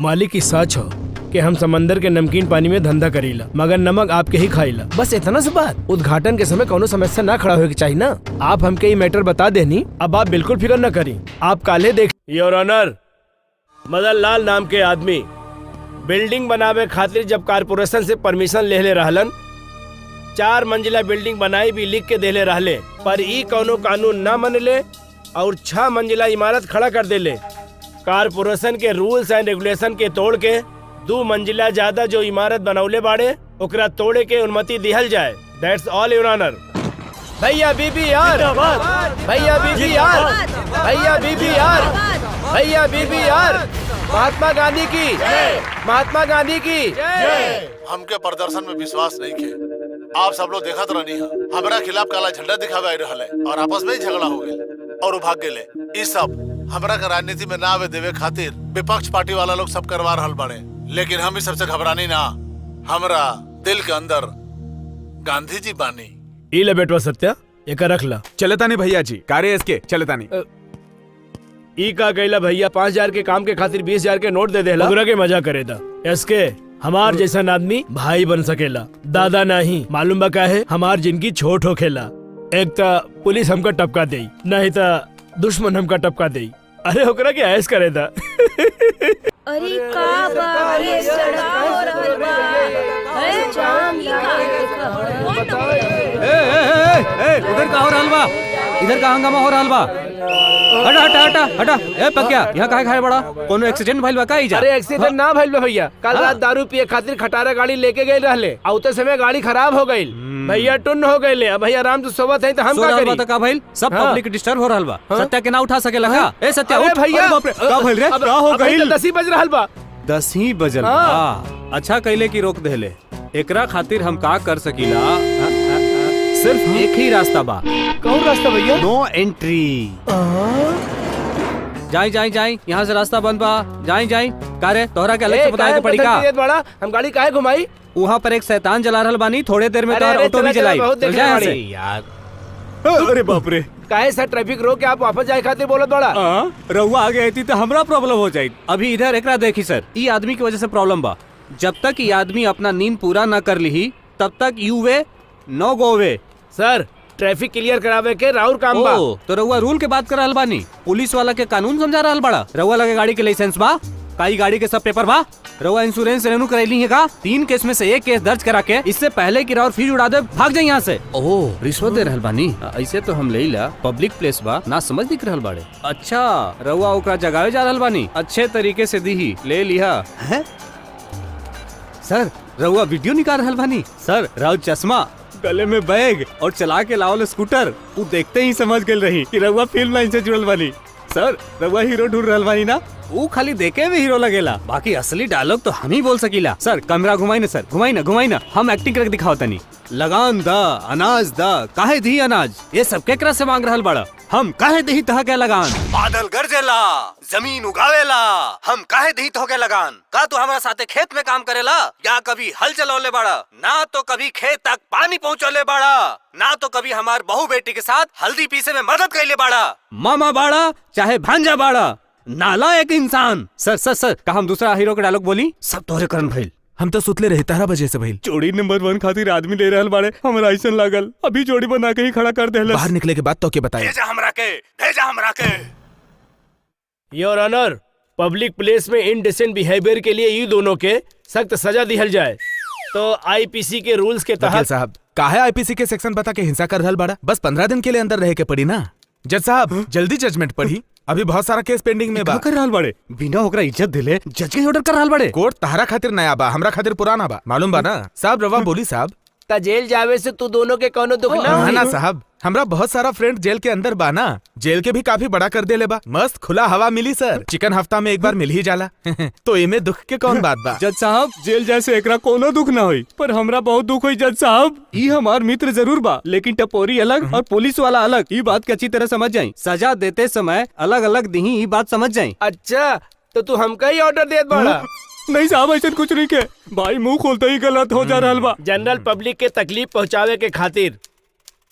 मालिक की साच हो कि हम समंदर के नमकीन पानी में धंधा करीला मगर नमक आपके ही खाईला। बस इतना सी बात। उद्घाटन के समय कोनो समस्या ना खड़ा होके चाहिए ना। आप हमके ये मैटर बता देनी, अब आप बिल्कुल फिक्र न करी। आप काले देख। योर ऑनर, मदन लाल नाम के आदमी बिल्डिंग बनावे खातिर जब कारपोरेशन से परमिशन ले रहलन, 4 मंजिला बिल्डिंग बनाई भी लिख के देले रहले, पर ई कोनो कानून न मनले और 6 मंजिला इमारत खड़ा कर देले। कारपोरेशन के रूल्स एंड रेगुलेशन के तोड़ के 2 मंजिला ज्यादा जो इमारत बनौले बाड़े ओकरा तोड़े के अनुमति दिहल जाए। That's all your honour. भैया बीबी यार, भैया बीबी यार, भैया बीबी यार, भैया बीबी यार, महात्मा गांधी की, महात्मा गांधी की। हमके प्रदर्शन में विश्वास नहीं के। आप सब लोग देखत रहनी है, हमारा खिलाफ काला झंडा दिखावे आई रहले और आपस में ही झगड़ा हो गए और भाग गए। इस सब हमरा का राजनीति में ना आवे देवे खातिर विपक्ष पार्टी वाला लोग सब करवा रहल बाड़े, लेकिन हम इस सबसे घबरानी ना। हमरा दिल के अंदर गांधी जी बानी। ई ले बेटवा सत्या, एक रख ला। चलतानी भैया जी, कार्य इसके चलतानी। ई का कहला भैया 5000 के काम के खातिर 20000 के नोट दे देला। पूरा के मजा करे दा। इसके हमार जैसा आदमी भाई बन सकेला, दादा नहीं। मालूम बा का है, हमार जिंदगी छोट हो खेला। एक ता पुलिस हमका टपका दे, नहीं ता दुश्मन हमका टपका दे। अरे ओकरा के ऐस करे दा। अरे का बात है, सड़ा हो रहल बा। है जाम उधर का हो रहल बा, इधर का हंगामा हो रहल बा। हटा हटा हटा हटा। ए पक्या, यहाँ काहे खाए बड़ा? कोनो एक्सीडेंट भइल बा का इजा? अरे एक्सीडेंट ना भइल बा भैया। कल रात दारू पिए खातिर खटारा गाड़ी लेके गए रहले, आउते समय गाड़ी खराब हो गई। भैया टुन हो गए। अब भैया आराम से सोवत है तो हम का करी? का भइल? सब पब्लिक डिस्टर्ब हो रहल बा। सत्या के ना उठा सकेला का? ए सत्या उठ। भैया का भइल रे? का हो गइल? 10 ही बज रहल बा। 10 ही बजल बा। अच्छा कइले की रोक देले। एकरा खातिर हम का कर सकीला? सिर्फ एक ही रास्ता बा। कौन रास्ता भैया? नो एंट्री। जाई जाई जाई, यहाँ से रास्ता बंद बा। जाई जाई। का रे तोहरा के अलग से बताए के पड़ी का? हम गाड़ी काहे घुमाई? वहाँ पर एक शैतान जला रहल बानी, थोड़े देर में तोहर ऑटो भी जलाई। यार अरे बाप रे, काहे सर ट्रैफिक रोक के आप वापस जाए खातिर बोलत बड़ा? रहुआ आगे आई थी तो हमरा प्रॉब्लम हो जाई। अभी इधर एकरा देखी सर, ई आदमी की वजह से प्रॉब्लम बा। जब तक ये आदमी अपना नींद पूरा न कर ली तब तक you way no go way. Sir traffic clear करावे के राउर काम बा। तो रहुआ रूल के बात कर रहल बानी, पुलिस वाला के कानून समझा रहल बड़ा। रहुआ लगे गाड़ी के लाइसेंस बा? काई गाड़ी के सब पेपर बा? रहुआ इंश्योरेंस रेनू करैली है का? 3 केस में से 1 केस दर्ज करा के इससे पहले कि राउर फीस उड़ा दे भाग जाए यहाँ से। ओह रिश्वत दे रहल बानी? ऐसे तो हम लेला पब्लिक प्लेस बा, ना समझ दिख रहल बाड़े। अच्छा रहुआ ओकरा जगावे जा रहल बानी, अच्छे तरीके से दी ले लिहा है। सर रहुआ वीडियो निकाल रहल बानी? सर राउर चश्मा, गले में बैग और चला के लाओ स्कूटर, वो देखते ही समझ गए रही कि रहुआ फिल्म लाइन से जुड़ल बानी। सर रहुआ हीरो ढूंढ रहल बानी ना? वो खाली देखे में हीरो लगेला, बाकी असली डायलॉग तो हम ही बोल सकीला। सर कैमरा घुमाई ना, सर घुमाई ना, हम एक्टिंग करके दिखाओ तनी। लगान दा, अनाज दा, काहे दी अनाज? ये सब केकरा से मांग रहल बड़ा? हम काहे दही तह के लगान? बादल गरजेला, जमीन उगावेला, हम काहे दही तह के लगान? का तू हमारा साथे खेत में काम करेला या कभी हल चलौले बड़ा? ना तो कभी खेत तक पानी पहुँचौले बड़ा, ना तो कभी हमार बहू बेटी के साथ हल्दी पीसे में मदद कैले बाड़ा। मामा बाड़ा चाहे भांजा बाड़ा, नालायक इंसान। सर सर सर का हम दूसरा हीरो का डायलॉग बोली? सब तोहरे करन भइल। हम तो सुतले रहे 13 बजे से भइल। जोड़ी नंबर 1 खातिर आदमी ले रहल बाड़े, हमरा ऐसन लागल अभी जोड़ी बना के ही खड़ा कर देहलस। बाहर निकले के बाद तो के बताए। भेजा हमरा के। योर ऑनर, पब्लिक प्लेस में इनडिसेंट बिहेवियर के लिए ये दोनों के सख्त सजा दिहल जाए। तो आईपीसी के रूल्स के तहत साहब काहे आईपीसी के सेक्शन बता के हिंसा कर रहल बड़ा? बस 15 दिन के लिए अंदर रहे के पड़ी ना। जज साहब जल्दी जजमेंट पढ़ी, अभी बहुत सारा केस पेंडिंग में बा। कर रहल बड़े बिना ओकरा इज्जत दिले जज के ऑर्डर कर रहल बड़े। कोर्ट तहरा खातिर नया बा, हमरा खातिर पुराना बा, मालूम बा ना साहब? रवा बोली साहब। ता जेल जावे से तू दोनों के कोनो दुख ना ना ना साहब, हमरा बहुत सारा फ्रेंड जेल के अंदर बा ना, जेल के भी काफी बड़ा कर देले बा। मस्त खुला हवा मिली सर, चिकन हफ्ता में एक बार मिल ही जाला। तो इमे दुख के कौन बात बा? जज साहब जेल जैसे एकरा कोनो दुख ना होई, पर हमरा बहुत दुख होई जज साहब। ई हमार मित्र जरूर बा, लेकिन टपोरी अलग और पुलिस वाला अलग। ई बात के अच्छी तरह समझ जाई। सजा देते समय अलग अलग दही, ई बात समझ जाई। अच्छा तो तू हमका ही ऑर्डर देत बड़ा? नहीं साहब ऐसा कुछ नहीं के भाई, मुंह खोलते ही गलत हो जा रहल बा। जनरल पब्लिक के तकलीफ पहुँचावे के खातिर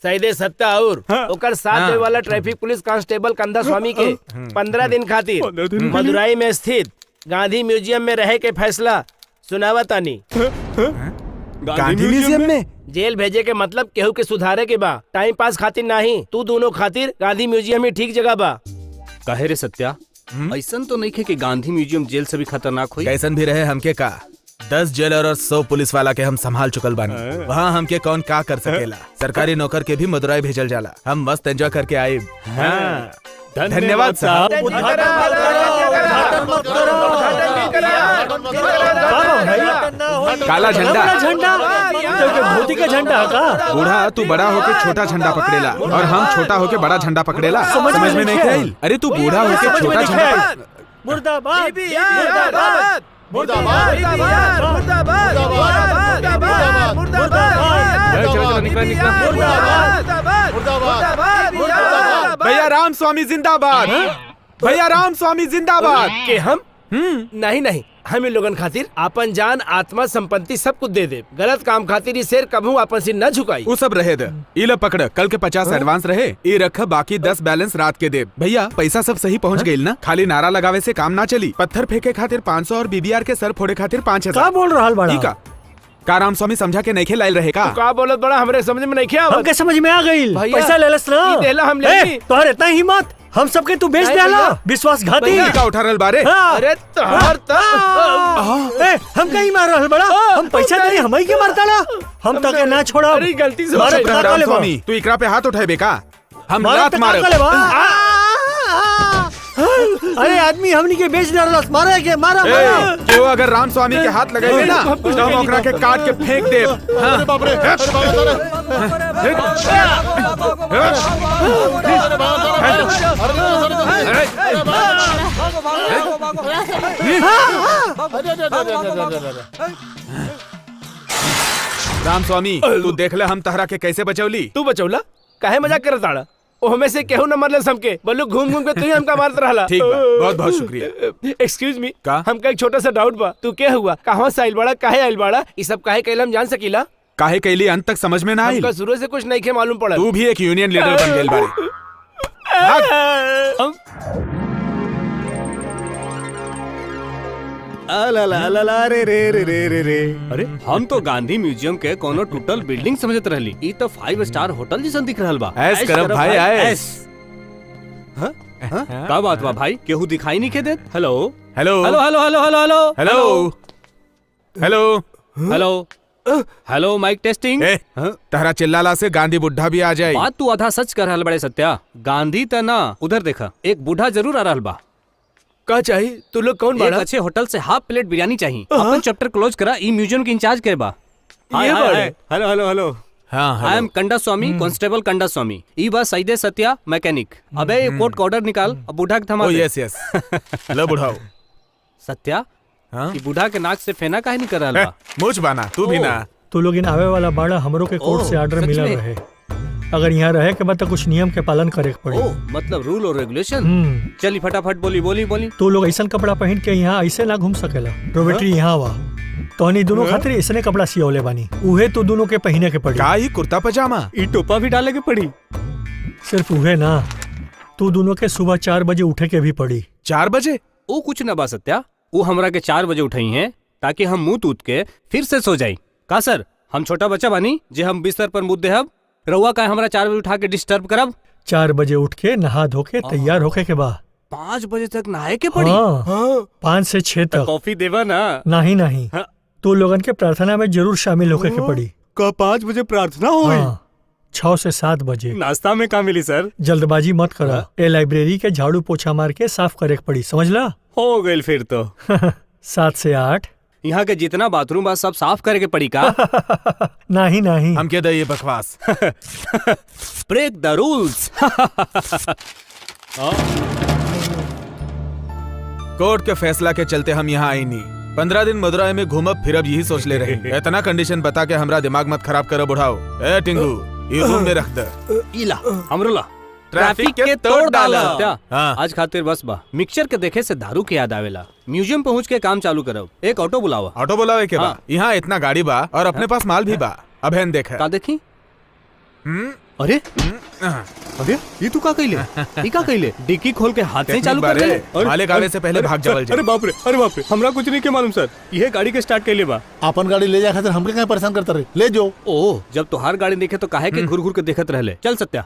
सईदे सत्ता और ओकर साथ देवे वाला ट्रैफिक पुलिस कांस्टेबल कंदा स्वामी के 15 दिन खातिर मदुराई में स्थित गांधी म्यूजियम में रहे के फैसला सुनावा तानी। गांधी म्यूजियम में? जेल भेजे के मतलब केहू के सुधारे के बा, टाइम पास खातिर नहीं। तू दोनों खातिर गांधी म्यूजियम ही ठीक जगह बा। कहे रे सत्या, ऐसन तो नहीं खे कि गांधी म्यूजियम जेल से भी खतरनाक हुई। कैसन भी रहे हमके का 10 जेलर और 100 पुलिस वाला के हम संभाल चुकल बानी। वहाँ हमके कौन का कर सकेला। सरकारी नौकर के भी मदुराई भेजल जाला। हम मस्त एंजॉय करके आए। हाँ। धन्यवाद साहब। काला झंडा धोती का झंडा का। बूढ़ा तू बड़ा होके छोटा झंडा पकड़ेला और हम छोटा होके बड़ा झंडा पकड़ेला। समझ में नहीं आइल? अरे तू बूढ़ा होके छोटा झंडा। मुर्दाबाद भैया राम स्वामी जिंदाबाद। भैया राम स्वामी जिंदाबाद। के हम नहीं हम इन लोगन खातिर आपन जान आत्मा संपत्ति सब कुछ दे दे। गलत काम खातिर ये शेर कभू आपन सिर न झुकाई। वो सब रहे दे। इला पकड़, कल के 50 एडवांस रहे। ये रख, बाकी 10 बैलेंस रात के दे। भैया पैसा सब सही पहुंच गई ना? खाली नारा लगावे से काम ना चली। पत्थर फेंके खातिर 500 और बीबीआर के सर फोड़े खातिर 5000। का बोल रहा बड़ा? का राम स्वामी समझा के नहीं लाइल रहेगा? का बोलत बड़ा? हमरे समझ में नहीं किया। हमके समझ में आ गई। पैसा ले लस ना। देला हम ले। तोहर इतना हिम्मत हम सबके तू बेच देला। विश्वासघाती का उठा रहल बारे। अरे तोहर हम कहीं मार रहल बड़ा। हम पैसा नहीं हम ही के मारताला। हम तो के ना छोड़ा। अरे गलती से मारे राम स्वामी तू इकरा पे हाथ उठाए बेका। हम लात मारे। अरे आदमी हमनी के बेच डालस। मारे के मारा जो अगर राम स्वामी के हाथ लगाए ना तो हम ओकरा के काट के फेंक दे। अरे बाप रे, अरे राम स्वामी तू देख ले हम तहरा के कैसे बचौली। तू बचौला? काहे मजाक करत आड़ा? ओ हमें से केहू न मरले हमके। बोलो घूम घूम के तू ही हमका मारत रहला। ठीक बा, बहुत बहुत शुक्रिया। एक्सक्यूज मी, का? हमका एक छोटा सा डाउट बा। तू के हुआ? कहवा से आइल बड़ा? काहे आइल बड़ा? ई सब काहे कहला हम जान सकीला? काहे कैली अंत तक समझ में ना आई? हमका शुरू से कुछ नहीं के मालूम पड़ा। तू भी एक यूनियन लीडर बन गेल बाड़ी। अरे हम तो गांधी म्यूजियम के कोनो टोटल बिल्डिंग समझत रहली। ई तो 5 स्टार होटल जैसा दिख रहल बा। ऐस करब भाई ऐस। का बात बा भाई? केहू दिखाई नहीं के देत? Hello hello hello hello hello hello hello hello hello hello hello mic testing. तहरा चिल्लाला से गांधी बुढ़ा भी आ जाए। बात तू आधा सच कर रहल बड़े सत्या। गांधी त ना, उधर देखा एक बूढ़ा जरूर आ रहल बा। का चाहिए? तू लोग कौन एक बड़ा? अच्छे होटल से हाफ प्लेट बिरयानी चाहिए। अपन चैप्टर क्लोज करा। ई म्यूजियम के इंचार्ज के बा। ये बड़े। हेलो हेलो हेलो हाँ आई एम कंडा स्वामी, कांस्टेबल कंडा स्वामी। ई बा सईदे सत्या मैकेनिक। अबे ये कोर्ट का ऑर्डर निकाल। अब बूढ़ा के थमा दे। Yes yes. लो बुढ़ाओ। सत्या हाँ? ई बूढ़ा के नाक से फेना काहे नहीं कर रहल बा? मुझ बाना तू भी ना। तू लोग इन आवे वाला बाड़ा हमरो के कोर्ट से ऑर्डर सच मिला में? रहे। अगर यहाँ रहे के बाद तो कुछ नियम के पालन करे के पड़ी। ओ मतलब रूल और रेगुलेशन। चली फटाफट बोली बोली बोली। तू लोग ऐसा कपड़ा पहन के यहाँ ऐसे ना घूम सकेला। प्रोबेटरी यहाँ वा तोहनी दोनों खातिर ऐसने कपड़ा सियौले बानी। उहे तू दोनों के पहने के पड़ी। का ही कुर्ता पजामा? ई टोपा भी डाले के पड़ी। सिर्फ उहे ना, तू दोनों के सुबह 4 बजे उठे के भी पड़ी। 4 बजे? ओ कुछ न बा सत्या। वो हमरा के 4 बजे उठाई हैं ताकि हम मुंह तूत के फिर से सो जाई। का सर हम छोटा बच्चा बानी जे हम बिस्तर पर मुद्दे हब? रउआ का हमरा 4 बजे उठा के डिस्टर्ब करब? 4 बजे उठ के नहा धो के तैयार होके के बाद 5 बजे तक नहाए के पड़ी? हाँ, 5 से 6 तक। कॉफी देवा ना? नहीं हाँ। तू लोगन के प्रार्थना में जरूर शामिल होके के पड़ी। का 5 बजे प्रार्थना हो? हाँ, 6 से 7 बजे। नाश्ता में का मिली सर? जल्दबाजी मत करा। ए लाइब्रेरी के झाड़ू पोछा मार के साफ करे के पड़ी, समझला? हो गई फिर तो। 7 से 8। यहाँ के जितना बाथरूम बा सब साफ करे के पड़ी का? नहीं हम क्या ये बकवास। ब्रेक द रूल्स। कोर्ट के फैसला के चलते हम यहाँ आई नहीं। 15 दिन मदुराई में घूमब फिरब यही सोच ले रहे। इतना कंडीशन बता के हमरा दिमाग मत खराब करो बुढ़ाओ। ए टिंगू ये रूम में रख दे। इला हमरोला ट्रैफिक के तोड़ डाला। हाँ। आज खातिर बस बा। मिक्सचर के देखे से दारू के याद आवेला। म्यूजियम पहुँच के काम चालू करब। एक ऑटो बुलावा। ऑटो बुलावे के बा? हाँ। यहाँ इतना गाड़ी बा और अपने पास माल भी बा। अब हेन देख का देखी? अरे अरे ये तू का कइले? ई का कइले? डिक्की खोल के हाथ से चालू कर दे। मालिक आवे से पहले भाग जावल अरे बाप रे, अरे बाप रे, हमरा कुछ नहीं के मालूम सर। ये गाड़ी के स्टार्ट कइले बा। अपन गाड़ी ले जा खातिर हमके कहीं परेशान करता रहे, ले जो। ओ, जब तोहार गाड़ी देखे तो काहे के घुर घुर के देखत रहले। चल सत्या।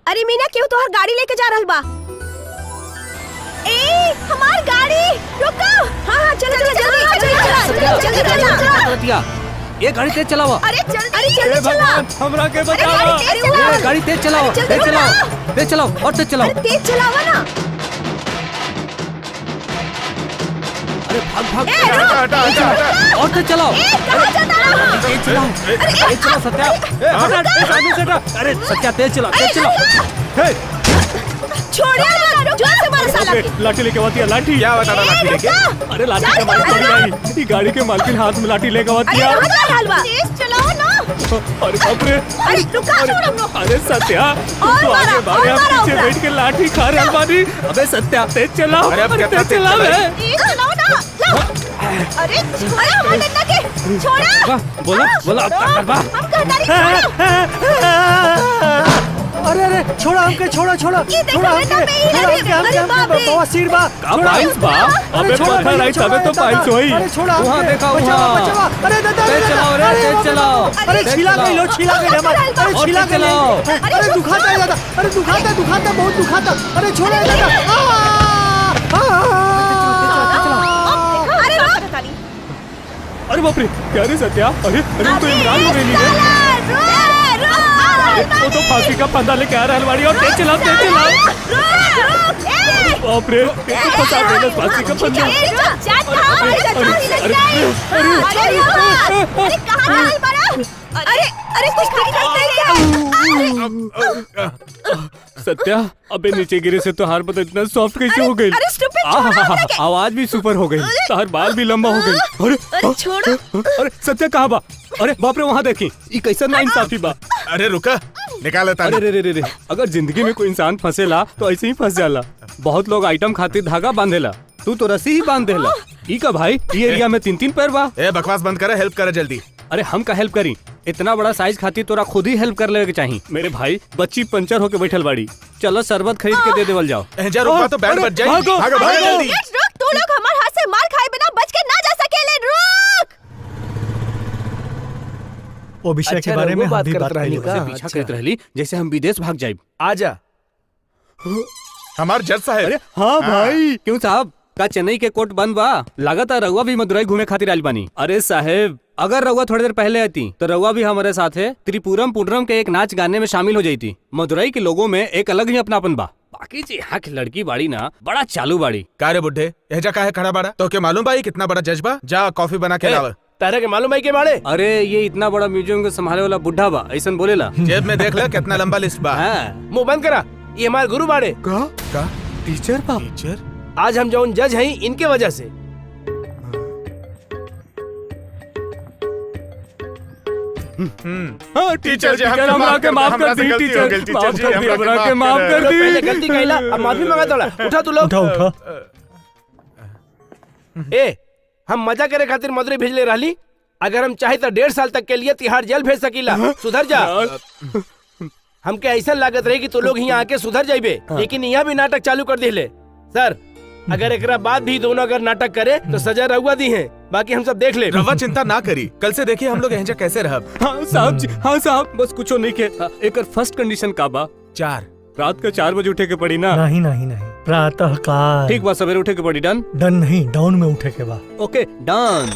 अरे मीना क्यों तोहर गाड़ी लेके जा रहल बा? ए हमार गाड़ी रुको। हाँ चलो जल्दी सत्या, ये गाड़ी तेज चलावा। अरे जल्दी चला। हमरा के बचाओ। अरे गाड़ी तेज चलाओ, तेज चलाओ, तेज चलाओ और तेज चलाओ। तेज चलावा ना। अरे भाग भाग और तेज चलाओ। कहाँ जाता है? तेज चलाओ, तेज चलाओ सत्या। अरे सत्या तेज चलाओ, तेज चलाओ। छोड़िए ना, जोर से मारो साला के। लाठी लेके आती है, लाठी। क्या बता लाठी लेके? अरे लाठी का मालिक थोड़ी आई। ये गाड़ी के मालकिन हाथ में लाठी लेके आती है। अरे कहाँ जा रहल बा? तेज चलाओ ना। अरे बाप रे, अरे रुका छोड़ो। अरे सत्या, और तू आगे मारा, भागे, और हम मारा पीछे ओकरा। बैठ के लाठी खा रहे बानी। अबे सत्या तेज चलाओ। अरे अब अरे कितना तेज तेज चलाओ चलाए? तेज चलाओ ना। लो। अरे हमारे डंडा के छोड़ा। बोला अब क्या करबा? हम कहता नहीं अरे अरे छोड़ा हमके, छोड़ा छोड़ा ये देखो, छोड़ा बेटा, हमके, मैं ही छोड़ा लगी। हमके, अरे हमके बाप रे। बवासीर बा। का छोड़ा। पाइल्स बा? अरे अबे छोड़ा पत्थर भैया, आई छोड़ा, तबे तो दादा। पाइल्स होई। अरे छोड़ा वहाँ हमके, देखा, बचावा, वहाँ। बचावा। अरे दादा, तेज दादा, चलाओ रे, अरे तेज बाप रे। चलाओ। अरे तेज छिला चलाओ। गई लो, छिला गई हमारे। अरे और छिला तेज गई। चलाओ। अरे दुखाता है दादा, अरे दुखाता, दुखाता, बहुत दुखाता। अरे छोड़ा दादा। अरे रुक। अरे बाप रे, क्या रे सत्या? अरे अरे तो इमरान हो गई है। वो तो फांसी का फंदा लेके आ रहा हलवाड़ी। और तेज चलाओ, तेज चलाओ। बाप रे, ये तो फंसा देना फांसी का फंदा। अरे कुछ सत्या, अबे नीचे गिरे से तो हार पता इतना सॉफ्ट कैसे हो गई? अरे stupid, छोड़ो हमरा के। आवाज भी सुपर हो गई, तार बाल भी लंबा हो गई। अरे छोड़ो। अरे सत्या कहाँ बा? अरे बाप रे, वहाँ देखी, ये कैसा ना इंसाफी बा। अरे रुका, निकाल लेता अरे रे रे रे, अगर जिंदगी में कोई इंसान फंसेला तो ऐसे ही फंस जाला। बहुत लोग आइटम खातिर धागा बांधेला, तू तो रस्सी ही बांध देला। ई का भाई, ये एरिया में 3-3 पैर बा। ए बकवास बंद करे, हेल्प करे जल्दी। अरे हम का हेल्प करी? इतना बड़ा साइज खातिर तोरा खुद ही हेल्प कर लेवे के चाहिए। मेरे भाई, बच्ची पंचर होके बैठल बाड़ी, चलो शरबत खरीद के दे देवल जाओ। एजा रुका तो बैंड बज जाए। भागो, भागो भागो जल्दी। रुक, तू लोग हमारे हाथ से मार खाए बिना बच के ना जा सकेले। रुक। वो विषय के बारे में हम भी बात करेंगे। पीछा करत रहली जैसे हम विदेश भाग जाए। आजा। हमार जज साहब। अरे हाँ भाई, क्यों साहब? का चेन्नई के कोर्ट बंद बा? लगातार रउआ भी मदुरई घूमे खातिर आइल बानी। अरे साहेब, अगर रउआ थोड़ी देर पहले आती तो रउआ भी हमारे साथ है त्रिपुरम पुंडरम के एक नाच गाने में शामिल हो जाती। मदुरई के लोगों में एक अलग ही अपनापन बा। बाकी जी यहाँ की लड़की बाड़ी ना, बड़ा चालू बाड़ी। का रे बुड्ढे, एजा काहे खड़ा बाड़ा? तो क्या मालूम भाई कितना बड़ा जज बा? जा कॉफी बना के लावा। तारा के मालूम है के माड़े? अरे ये इतना बड़ा म्यूजियम को संभाले वाला बुढ़ा बा, ऐसा बोलेला। जेब में देख ले कितना लंबा लिस्ट बा। हाँ। मुंह बंद करा, ये हमारे गुरु बाड़े। का टीचर बा? टीचर? आज हम जौन जज हैं इनके वजह से। हाँ टीचर जी, हमरा के माफ कर दी। टीचर माफ कर दी, हमरा के माफ कर पहले दी। गलती कइला, अब माफी मांगा तोला। उठा तू लोग। उठा उठा। ए, हम मजा करे खातिर मदुरई भेजले रहली। अगर हम चाहे तो 1.5 साल तक के लिए तिहाड़ जेल भेज सकीला। सुधर जा। हमके ऐसा लागत रही कि तू लोग यहाँ आके सुधर जाइबे, लेकिन यहाँ भी नाटक चालू कर दिले। सर, अगर एकरा बाद भी दोनों अगर नाटक करे तो सजा रहुआ दी है, बाकी हम सब देख ले। रवा चिंता ना करी, कल से देखिए हम लोग एजा कैसे रहब। हाँ साहब जी, हाँ साहब, बस कुछो नहीं के। एक फर्स्ट कंडीशन का बा? 4 रात के 4 बजे उठे के पड़ी ना? नहीं नहीं नहीं, प्रातः काल। ठीक बा, सवेरे उठे के पड़ी। डन? डन नहीं, डाउन में उठे के बा। ओके डन।